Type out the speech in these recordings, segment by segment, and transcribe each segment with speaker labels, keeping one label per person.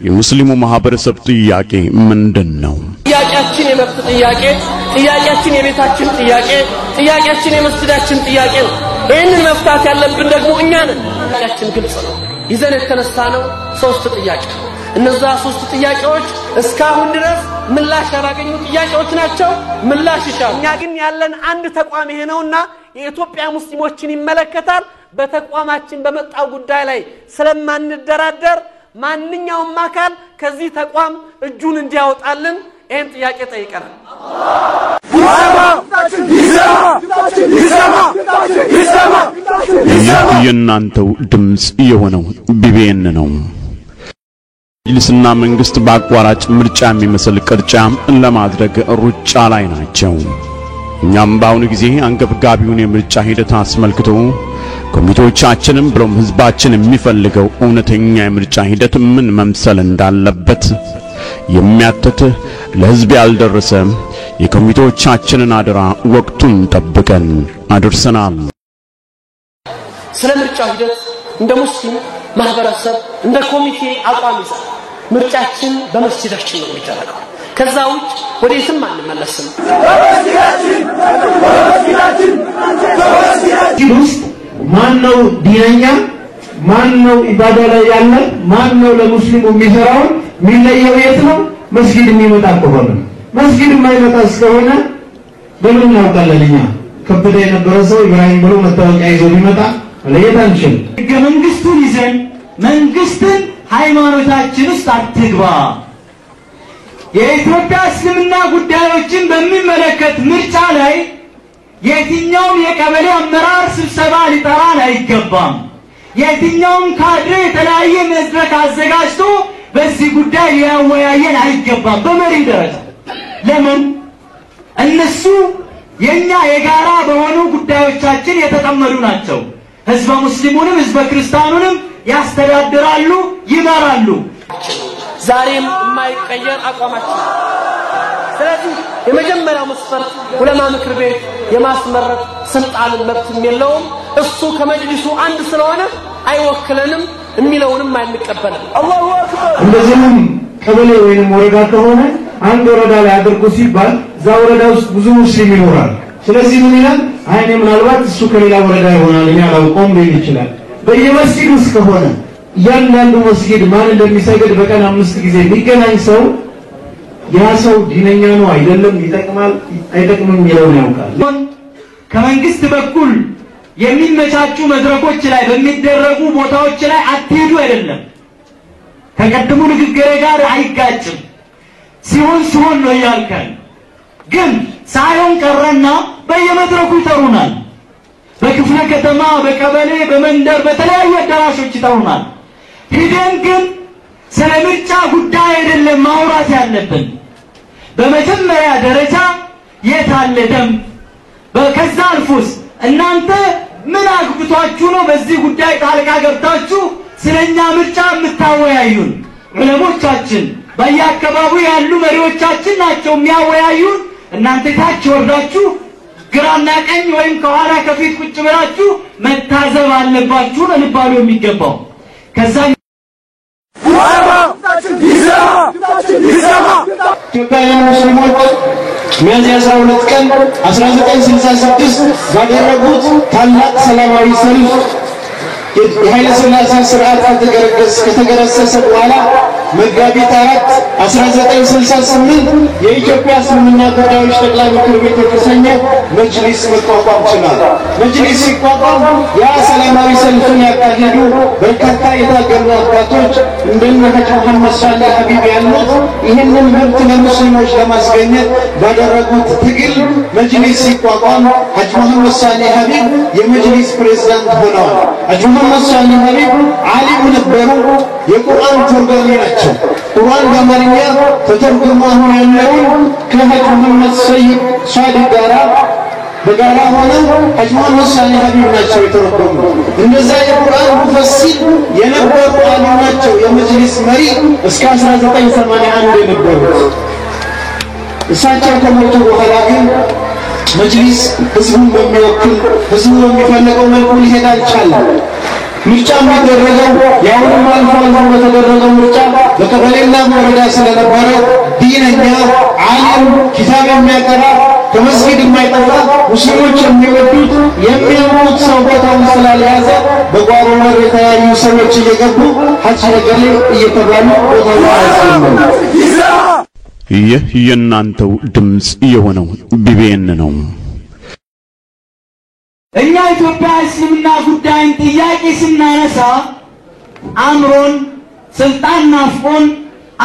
Speaker 1: የሙስሊሙ ማህበረሰብ ጥያቄ ምንድነው?
Speaker 2: ጥያቄያችን የመብት ጥያቄ፣ ጥያቄያችን የቤታችን ጥያቄ፣ ጥያቄያችን የመስጊዳችን ጥያቄ ነው። ይህንን መፍታት ያለብን ደግሞ እኛ ነን። ጥያቄያችን ግልጽ ነው። ይዘን የተነሳነው 3 ጥያቄ። እነዛ 3 ጥያቄዎች እስካሁን ድረስ ምላሽ ያላገኙ ጥያቄዎች ናቸው። ምላሽ ይሻል። እኛ ግን ያለን አንድ ተቋም ይሄ ነውና የኢትዮጵያ ሙስሊሞችን ይመለከታል። በተቋማችን በመጣው ጉዳይ ላይ ስለማንደራደር ማንኛውም አካል ከዚህ ተቋም እጁን እንዲያወጣልን ይሄን ጥያቄ ጠይቀናል።
Speaker 1: የእናንተው ድምጽ የሆነው ቢቢኤን ነው። መጅሊስና መንግስት በአቋራጭ ምርጫ የሚመስል ቅርጫ ለማድረግ ሩጫ ላይ ናቸው። እኛም በአሁኑ ጊዜ አንገብጋቢውን የምርጫ ሂደት አስመልክቶ ኮሚቴዎቻችንም ብሎም ህዝባችን የሚፈልገው እውነተኛ የምርጫ ሂደት ምን መምሰል እንዳለበት የሚያትት ለህዝብ ያልደረሰ የኮሚቴዎቻችንን አደራ ወቅቱን ጠብቀን አድርሰናል።
Speaker 2: ስለ ምርጫ ሂደት እንደ ሙስሊም ማህበረሰብ እንደ ኮሚቴ አቋም ይዘን ምርጫችን በመስጊዳችን ነው የሚደረገው። ከዛ ውጭ ወዴትም አንመለስም።
Speaker 3: ማን ነው ዲነኛ? ማን ነው ኢባዳ ላይ ያለ? ማን ነው ለሙስሊሙ የሚሰራው? የሚለየው የት ነው? መስጊድ የሚመጣ ከሆነ መስጊድ የማይመጣ እስከሆነ በምን እናውቃለንኛ? ከበደ የነበረ ሰው ኢብራሂም ብሎ መታወቂያ ይዞ ቢመጣ ለየት አንችልም። ህገ መንግስቱን ይዘን መንግስትን ሃይማኖታችን ውስጥ አትግባ፣ የኢትዮጵያ እስልምና ጉዳዮችን በሚመለከት ምርጫ ላይ የትኛውም የቀበሌ አመራር ስብሰባ ሊጠራን አይገባም፣ የትኛውም ካድሬ የተለያየ መድረክ አዘጋጅቶ በዚህ ጉዳይ ሊያወያየን አይገባም። በመሪ ደረጃ ለምን እነሱ የኛ የጋራ በሆኑ ጉዳዮቻችን የተጠመዱ ናቸው። ህዝበ ሙስሊሙንም ህዝበ ክርስቲያኑንም ያስተዳድራሉ፣ ይመራሉ።
Speaker 2: ዛሬም የማይቀየር አቋማችን። ስለዚህ የመጀመሪያው መስፈርት ዑለማ ምክር ቤት የማስመረጥ ስልጣን መብትም የለውም። እሱ ከመጅሊሱ አንድ ስለሆነ አይወክለንም፣ የሚለውንም አይንቀበልም። አላሁ አክበር።
Speaker 3: እንደዚህም ቀበሌ ወይንም ወረዳ ከሆነ አንድ ወረዳ ላይ አድርጎ ሲባል እዛ ወረዳ ውስጥ ብዙ ሙስሊም ይኖራል። ስለዚህ ምን ይላል? አይኔ ምናልባት እሱ ከሌላ ወረዳ ይሆናል እኛ አላውቀውም ሊል ይችላል። በየመስጊዱ ከሆነ ያንዳንዱ መስጊድ ማን እንደሚሰግድ በቀን 5 ጊዜ የሚገናኝ ሰው ያ ሰው ዲነኛ ነው አይደለም፣ ይጠቅማል አይጠቅምም የሚለውን ያውቃል።
Speaker 4: ከመንግስት በኩል የሚመቻቹ መድረኮች ላይ በሚደረጉ ቦታዎች ላይ አትሄዱ አይደለም፣ ከቀድሞ ንግግር ጋር አይጋጭም። ሲሆን ነው ያልከን። ግን ሳይሆን ቀረና በየመድረኩ ይጠሩናል። በክፍለ ከተማ፣ በቀበሌ፣ በመንደር በተለያዩ አዳራሾች ይጠሩናል። ሄደን ግን ስለ ምርጫ ጉዳይ አይደለም ማውራት ያለብን። በመጀመሪያ ደረጃ የት አለ ደም? በከዛ አልፎስ እናንተ ምን አግብቷችሁ ነው በዚህ ጉዳይ ጣልቃ ገብታችሁ ስለኛ ምርጫ የምታወያዩን? ዑለሞቻችን በየአካባቢው ያሉ መሪዎቻችን ናቸው የሚያወያዩን። እናንተ ታች ወርዳችሁ ግራና ቀኝ ወይም ከኋላ ከፊት ቁጭ ብላችሁ መታዘብ አለባችሁ ነው ሊባሉ የሚገባው። ከዛ
Speaker 3: ኢትዮጵያውያን ሙስሊሞች ሚያዝያ 12 ቀን 1966 ባደረጉት ታላቅ ሰላማዊ ሰልፍ የኃይለ ሥላሴ ስርዓት ከተገረሰሰ በኋላ መጋቢት 4 1968 የኢትዮጵያ እስልምና ጉዳዮች ጠቅላይ ምክር ቤት የተሰኘ መጅሊስ መቋቋም ችሏል። መጅሊስ ሲቋቋም ያ ሰላማዊ ሰልፍን ያካሄዱ በርካታ የታገሉ አባቶች እንደነ ሀጂ መሐመድ ሳሊህ ሀቢብ ያሉት ይህንን መብት ለሙስሊሞች ለማስገኘት ባደረጉት ትግል መጅሊስ ሲቋቋም ሀጂ መሐመድ ሳሊህ ሀቢብ የመጅሊስ ፕሬዝዳንት ሆነዋል። ሀጂ መሐመድ ሳሊህ ሀቢብ ዓሊም ነበሩ፣ የቁርአን ተርጓሚ ናቸው። ቁርአን በአማርኛ ተተርጉሞ አሁን ያለውን ከሀጂ መሐመድ ሰይድ ሷዲቅ ጋራ በጋራ ሆነው ሀጂ መሐመድ ሳሊህ ሀቢብ ናቸው የተረጎሙ። እነዛ የቁርአን ሙፈሲር የነበሩ ዓሊም ናቸው። የመጅሊስ መሪ እስከ 1981 የነበሩት እሳቸው ከሞቱ በኋላ ግን መጅሊስ ህዝቡን በሚወክል ህዝቡ በሚፈልገው መልኩ ሊሄድ አልቻለም። ምርጫ የሚደረገው ያውም አልፎ በተደረገው ምርጫ በቀበሌና በወረዳ ስለነበረ ዲነኛ ዓለም ኪታብ የሚያቀራ ከመስጊድ የማይጠፋ ሙስሊሞች የሚወዱት የሚያምኑት ሰው ቦታውን ስላልያዘ በጓሮ በር የተለያዩ ሰዎች እየገቡ ሐጅ ነገሌ እየተባሉ ቦታውን ያስገኛሉ።
Speaker 1: ይህ የእናንተው ድምጽ የሆነው ቢቢኤን ነው።
Speaker 4: እኛ ኢትዮጵያ እስልምና ጉዳይን ጥያቄ ስናነሳ አምሮን ስልጣን ናፍቆን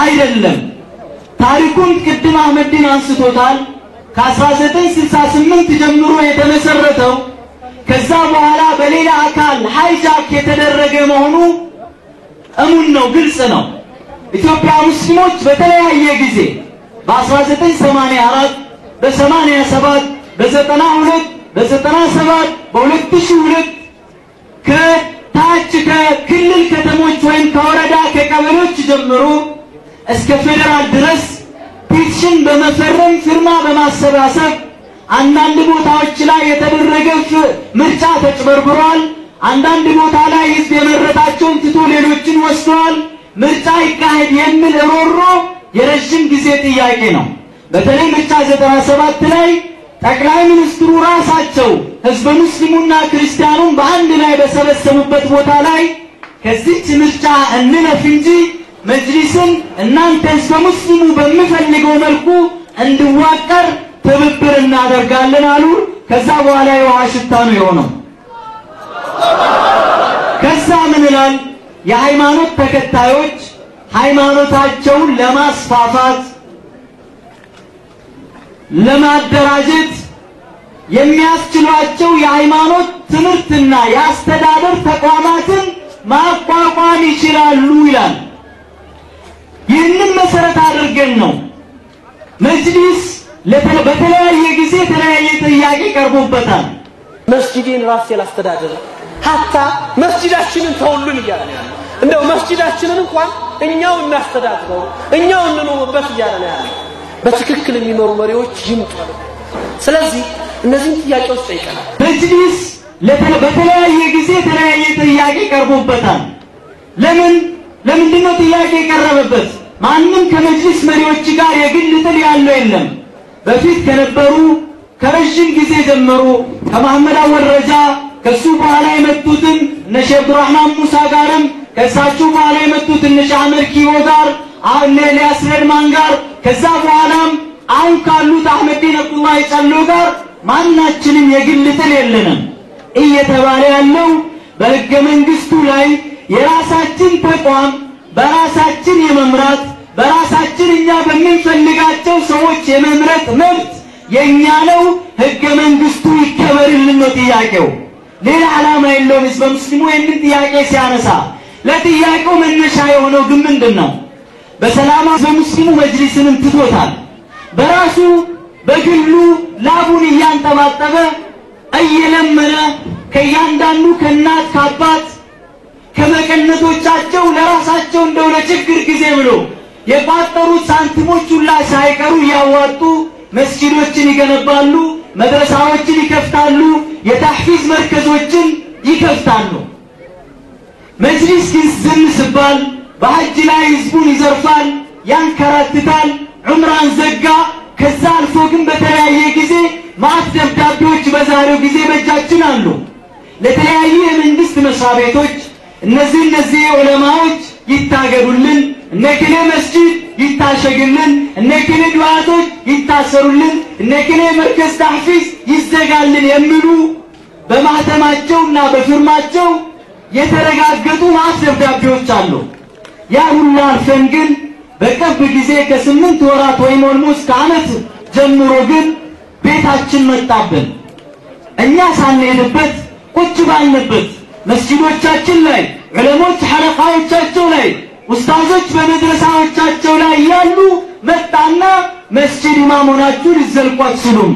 Speaker 4: አይደለም። ታሪኩን ቅድም አህመድን አንስቶታል። ከ1968 ጀምሮ የተመሰረተው ከዛ በኋላ በሌላ አካል ሃይጃክ የተደረገ መሆኑ እሙን ነው፣ ግልጽ ነው። ኢትዮጵያ ሙስሊሞች በተለያየ ጊዜ በ1984 በ87 በ92 በ97 በ2002 ከታች ከክልል ከተሞች ወይም ከወረዳ ከቀበሌዎች ጀምሮ እስከ ፌደራል ድረስ ፒቲሽን በመፈረም ፊርማ በማሰባሰብ አንዳንድ ቦታዎች ላይ የተደረገ ምርጫ ተጭበርብሯል። አንዳንድ ቦታ ላይ ህዝብ የመረጣቸውን ትቶ ሌሎችን ወስዷል። ምርጫ ይካሄድ የሚል ሮሮ የረጅም ጊዜ ጥያቄ ነው። በተለይ ምርጫ 97 ላይ ጠቅላይ ሚኒስትሩ ራሳቸው ህዝበ ሙስሊሙና ክርስቲያኑን በአንድ ላይ በሰበሰቡበት ቦታ ላይ ከዚህ ምርጫ እንለፍ እንጂ መጅሊስን እናንተ ህዝበ ሙስሊሙ በሚፈልገው መልኩ እንዲዋቀር ትብብር እናደርጋለን አሉ። ከዛ በኋላ የውሃ ሽታ ነው የሆነው። ከዛ ምን ይላል? የሃይማኖት ተከታዮች ሃይማኖታቸውን ለማስፋፋት ለማደራጀት የሚያስችሏቸው የሃይማኖት ትምህርትና የአስተዳደር ተቋማትን ማቋቋም ይችላሉ ይላል። ይህንን መሰረት አድርገን ነው መጅሊስ በተለያየ ጊዜ የተለያየ ጥያቄ ቀርቦበታል።
Speaker 2: መስጂድን ራሴ ላስተዳድር ሀታ መስጂዳችንን ተውሉን እያለ ነው። እንደው መስጂዳችንን እንኳን እኛው እናስተዳድረው እኛው እንኖርበት እያለ ነው። በትክክል የሚኖሩ መሪዎች ይምጡ። ስለዚህ እነዚህን ጥያቄዎች ጠይቀናል።
Speaker 4: መጅሊስ በተለያየ ጊዜ የተለያየ ጥያቄ ቀርቦበታል። ለምንድነው ጥያቄ የቀረበበት? ማንም ከመጅሊስ መሪዎች ጋር የግል ጥል ያለው የለም። በፊት ከነበሩ ከረጅም ጊዜ ጀምሮ ከመሐመድ አወል ረጃ ከሱ በኋላ የመጡትን እነ ሼህ አብዱራህማን ሙሳ ጋርም ከሳቸው በኋላ የመጡት እነ ሼህ አህመድ ኪቦ ጋር እነ ኢልያስ ረድማን ጋር ከዛ በኋላም አሁን ካሉት አህመዲን አብዱላህ ጨሎ ጋር ማናችንም የግል ጥል የለንም። እየተባለ ያለው በሕገ መንግስቱ ላይ የራሳችን ተቋም በራሳችን የመምራት በራሳችን እኛ በምንፈልጋቸው ሰዎች የመምረጥ መብት የኛ ነው። ሕገ መንግስቱ ይከበርልን ነው ጥያቄው። ሌላ ዓላማ የለውም። ህዝበ ሙስሊሙ ይህንን ጥያቄ ሲያነሳ ለጥያቄው መነሻ የሆነው ግን ምንድነው? በሰላም ህዝበ ሙስሊሙ መጅሊስንም ትቶታል። በራሱ በግሉ ላቡን እያንጠባጠበ እየለመነ ከያንዳንዱ ከናት ከአባት ከመቀነቶቻቸው ለራሳቸው እንደው ለችግር ጊዜ ብሎ የቋጠሩት ሳንቲሞች ሁላ ሳይቀሩ ያዋጡ መስጊዶችን ይገነባሉ፣ መድረሳዎችን ይከፍታሉ፣ የተህፊዝ መርከዞችን ይከፍታሉ። መጅሊስ ግን ዝም ሲባል በሐጅ ላይ ህዝቡን ይዘርፋል፣ ያንከራትታል፣ ዑምራን ዘጋ። ከዛ አልፎ ግን በተለያየ ጊዜ ማዕት ደብዳቤዎች በዛሬው ጊዜ በእጃችን አሉ ለተለያዩ የመንግስት መስሪያ ቤቶች እነዚህ ዑለማዎች ይታገዱልን፣ እነከሌ መስጂድ ይታሸግልን፣ እነከሌ ዱዓቶች ይታሰሩልን፣ እነከሌ መርከዝ ተህፊዝ ይዘጋልን የሚሉ በማህተማቸውና በፊርማቸው የተረጋገጡ ማዕት ደብዳቤዎች አሉ። ያ ሁሉ አልፈን ግን በቅርብ ጊዜ ከ8 ወራት ወይም ኦልሞስት ከዓመት ጀምሮ ግን ቤታችን መጣብን። እኛ ሳንሄድበት ቁጭ ባልንበት መስጂዶቻችን ላይ ዑለሞች ሐለቃዎቻቸው ላይ ኡስታዞች በመድረሳዎቻቸው ላይ ያሉ መጣና መስጂድ ኢማም ሆናችሁ ልትዘልቁ አትችሉም፣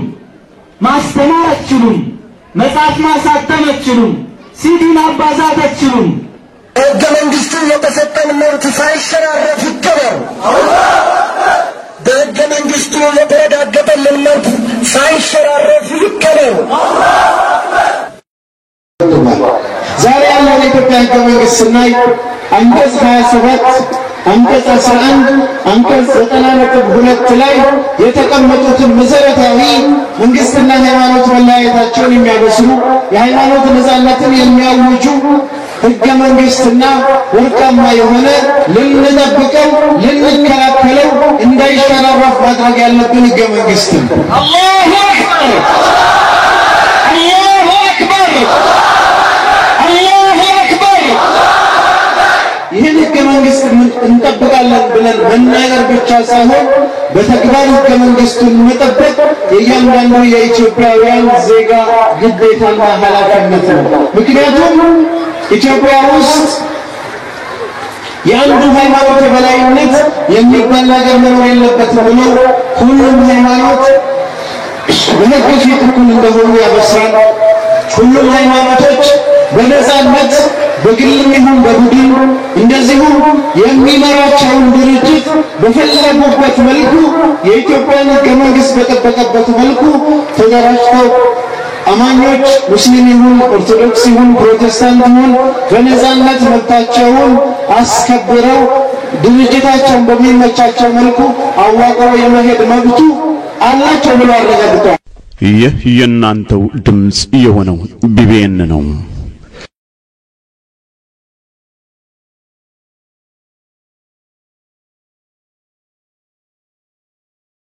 Speaker 4: ማስተማር አትችሉም፣ መጽሐፍ ማሳተም አትችሉም፣ ሲዲ ማባዛት አትችሉም።
Speaker 5: ሕገ መንግስቱ የተሰጠን መብት ሳይሸራረፍ ይከበር። በሕገ መንግስቱ የተረጋገጠልን መብት ሳይሸራረፍ ይከበር።
Speaker 3: ዛሬ ያለው የኢትዮጵያ ሕገ መንግስት ስናይ አንቀጽ 27 አንቀጽ 11 አንቀጽ 90.2 ላይ የተቀመጡትን መሰረታዊ መንግስትና ሃይማኖት መለያየታቸውን የሚያበስሩ የሃይማኖት ነፃነትን የሚያውጁ ሕገ መንግስትና ወርቃማ የሆነ ልንጠብቀው ልንከላከለው እንዳይሸራረፍ ማድረግ ያለብን ሕገ መንግስት ነው።
Speaker 5: አላሁ አክበር አላሁ አክበር አላሁ አክበር።
Speaker 3: ይህን ሕገ መንግስት እንጠብቃለን ብለን መናገር ብቻ ሳይሆን በተግባር ሕገ መንግስቱን መጠበቅ የእያንዳንዱ የኢትዮጵያውያን ዜጋ ግዴታና ኃላፊነት ነው። ምክንያቱም ኢትዮጵያ ውስጥ የአንዱ ሃይማኖት የበላይነት የሚባል ነገር መኖር የለበትም ብሎ ሁሉም ሃይማኖት በሕግ ፊት እኩል እንደሆኑ ያበስራል። ሁሉም ሃይማኖቶች በነፃነት በግልም ይሁን በቡድን እንደዚሁም የሚመራቸውን ድርጅት በፈለጉበት መልኩ የኢትዮጵያን ሕገ መንግስት በጠበቀበት መልኩ ተደራጅተው አማኞች ሙስሊም ይሁን ኦርቶዶክስ ይሁን ፕሮቴስታንት ይሁን በነፃነት መብታቸውን አስከብረው ድርጅታቸውን በሚመቻቸው መልኩ አዋቅረው የመሄድ መብቱ አላቸው ብሎ አረጋግጠዋል።
Speaker 1: ይህ የእናንተው ድምጽ የሆነው ቢቢኤን ነው።